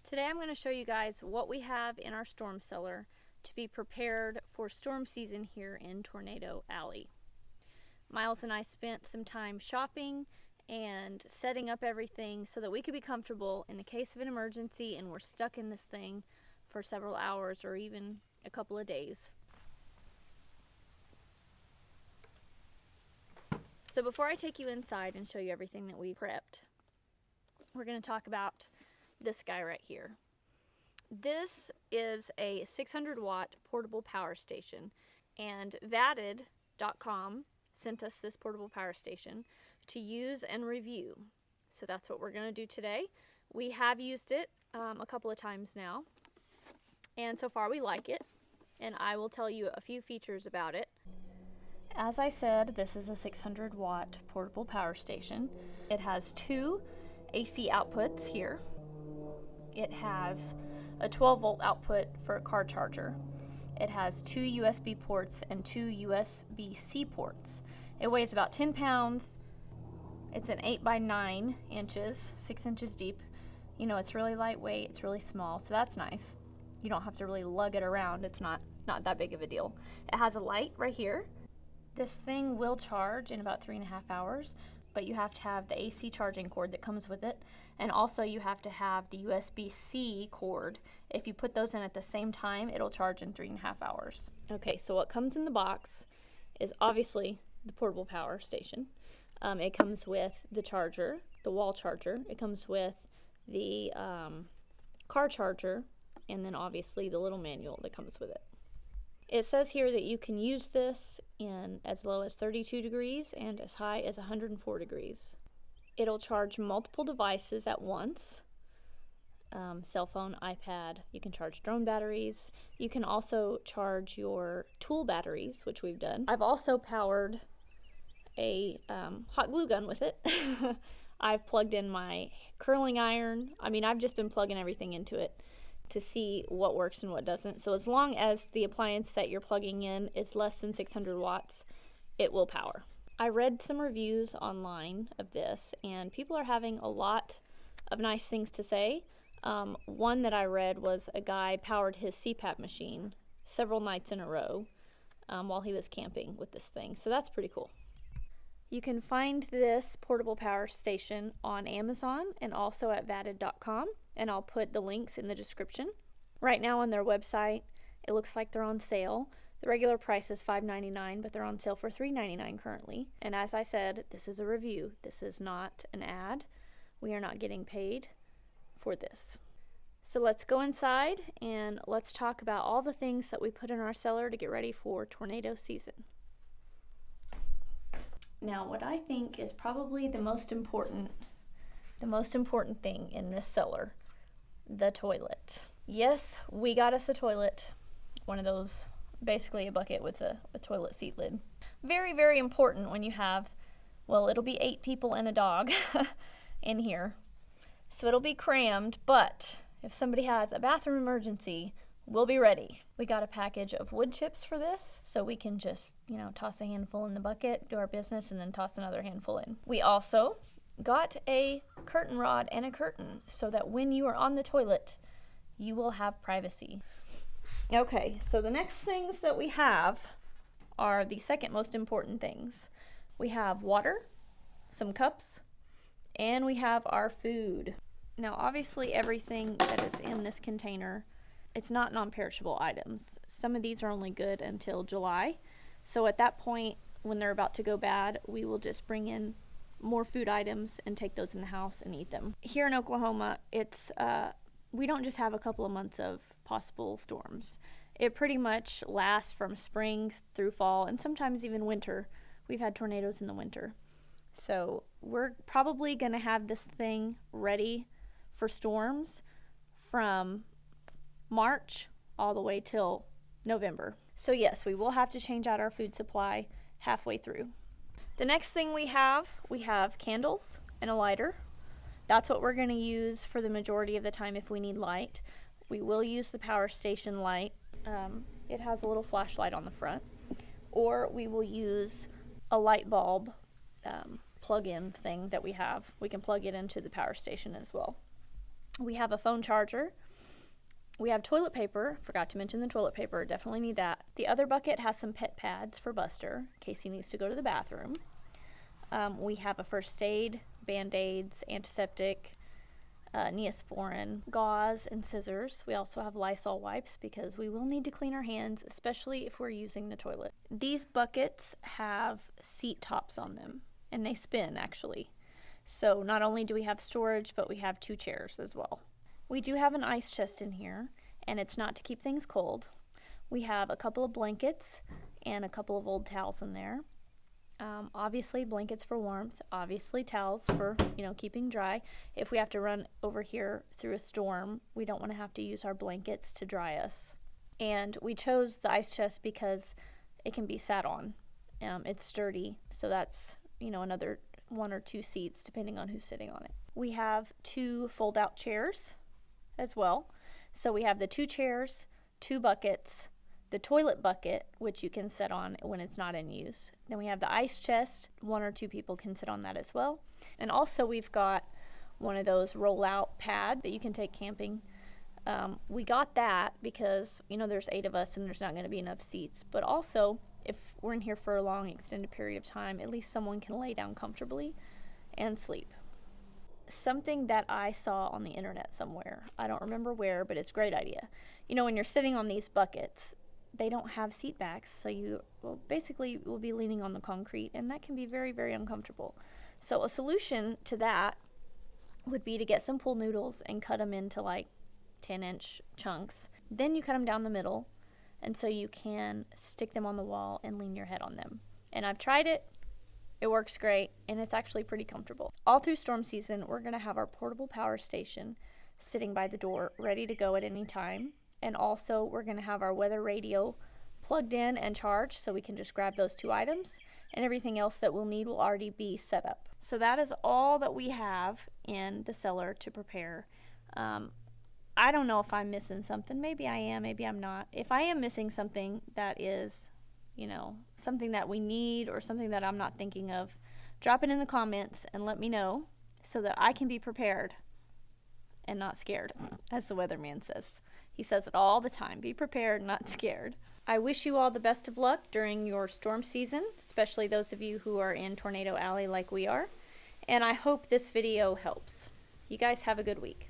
Today I'm going to show you guys what we have in our storm cellar to be prepared for storm season here in Tornado Alley. Miles and I spent some time shopping and setting up everything so that we could be comfortable in the case of an emergency and we're stuck in this thing for several hours or even a couple of days. So before I take you inside and show you everything that we prepped, we're going to talk about this guy right here. This is a 600 watt portable power station, and Vatid.com sent us this portable power station to use and review. So that's what we're going to do today. We have used it a couple of times now, and so far we like it, and I will tell you a few features about it. As I said, this is a 600 watt portable power station. It has two AC outputs here. It has a 12 volt output for a car charger. It has two USB ports and two USB-C ports. It weighs about 10 pounds. It's an 8 by 9 inches, 6 inches deep. You know, it's really lightweight, it's really small, so that's nice. You don't have to really lug it around. It's not that big of a deal. It has a light right here. This thing will charge in about 3.5 hours, but you have to have the AC charging cord that comes with it, and also you have to have the USB-C cord. If you put those in at the same time, it'll charge in 3.5 hours. Okay, so what comes in the box is obviously the portable power station. It comes with the charger, the wall charger. It comes with the car charger, and then obviously the little manual that comes with it. It says here that you can use this in as low as 32 degrees and as high as 104 degrees. It'll charge multiple devices at once. Cell phone, iPad, you can charge drone batteries. You can also charge your tool batteries, which we've done. I've also powered a hot glue gun with it. I've plugged in my curling iron. I mean, I've just been plugging everything into it to see what works and what doesn't. So as long as the appliance that you're plugging in is less than 600 watts, it will power. I read some reviews online of this, and people are having a lot of nice things to say. One that I read was a guy powered his CPAP machine several nights in a row while he was camping with this thing. So that's pretty cool. You can find this portable power station on Amazon and also at Vatid.com, and I'll put the links in the description. Right now on their website, it looks like they're on sale. The regular price is $5.99, but they're on sale for $3.99 currently. And as I said, this is a review. This is not an ad. We are not getting paid for this. So let's go inside and let's talk about all the things that we put in our cellar to get ready for tornado season. Now, what I think is probably the most important thing in this cellar, the toilet. Yes, we got us a toilet, one of those, basically a bucket with a toilet seat lid. Very, very important when you have, well, it'll be 8 people and a dog in here. So it'll be crammed, but if somebody has a bathroom emergency, we'll be ready. We got a package of wood chips for this, so we can just, toss a handful in the bucket, do our business, and then toss another handful in. We also got a curtain rod and a curtain so that when you are on the toilet, you will have privacy. Okay, so the next things that we have are the second most important things. We have water, some cups, and we have our food. Now, obviously, everything that is in this container, it's not non-perishable items. Some of these are only good until July. So at that point, when they're about to go bad, we will just bring in more food items and take those in the house and eat them. Here in Oklahoma, it's we don't just have a couple of months of possible storms. It pretty much lasts from spring through fall and sometimes even winter. We've had tornadoes in the winter. So we're probably going to have this thing ready for storms from March all the way till November. So yes, we will have to change out our food supply halfway through. The next thing we have candles and a lighter. That's what we're going to use for the majority of the time if we need light. We will use the power station light. It has a little flashlight on the front. Or we will use a light bulb plug-in thing that we have. We can plug it into the power station as well. We have a phone charger. We have toilet paper. Forgot to mention the toilet paper. Definitely need that. The other bucket has some pet pads for Buster in case he needs to go to the bathroom. We have a first aid, Band-Aids, antiseptic, Neosporin, gauze, and scissors. We also have Lysol wipes because we will need to clean our hands, especially if we're using the toilet. These buckets have seat tops on them, and they spin actually. So not only do we have storage, but we have 2 chairs as well. We do have an ice chest in here, and it's not to keep things cold. We have a couple of blankets and a couple of old towels in there. Obviously blankets for warmth, obviously towels for, keeping dry. If we have to run over here through a storm, we don't want to have to use our blankets to dry us. And we chose the ice chest because it can be sat on. It's sturdy, so that's, another 1 or 2 seats depending on who's sitting on it. We have 2 fold-out chairs as well. So we have the 2 chairs, 2 buckets, the toilet bucket, which you can sit on when it's not in use. Then we have the ice chest. 1 or 2 people can sit on that as well. And also we've got one of those roll-out pad that you can take camping. We got that because, there's 8 of us and there's not going to be enough seats. But also, if we're in here for a long extended period of time, at least someone can lay down comfortably and sleep. Something that I saw on the internet somewhere, I don't remember where, but it's a great idea. When you're sitting on these buckets, they don't have seat backs, so you basically will be leaning on the concrete, and that can be very, very uncomfortable. So a solution to that would be to get some pool noodles and cut them into like 10-inch chunks. Then you cut them down the middle, and so you can stick them on the wall and lean your head on them. And I've tried it. It works great, and it's actually pretty comfortable. All through storm season, we're going to have our portable power station sitting by the door, ready to go at any time. And also, we're going to have our weather radio plugged in and charged, so we can just grab those 2 items, and everything else that we'll need will already be set up. So that is all that we have in the cellar to prepare. I don't know if I'm missing something. Maybe I am, maybe I'm not. If I am missing something that is, something that we need or something that I'm not thinking of, drop it in the comments and let me know so that I can be prepared and not scared, as the weatherman says. He says it all the time. Be prepared, not scared. I wish you all the best of luck during your storm season, especially those of you who are in Tornado Alley like we are. And I hope this video helps. You guys have a good week.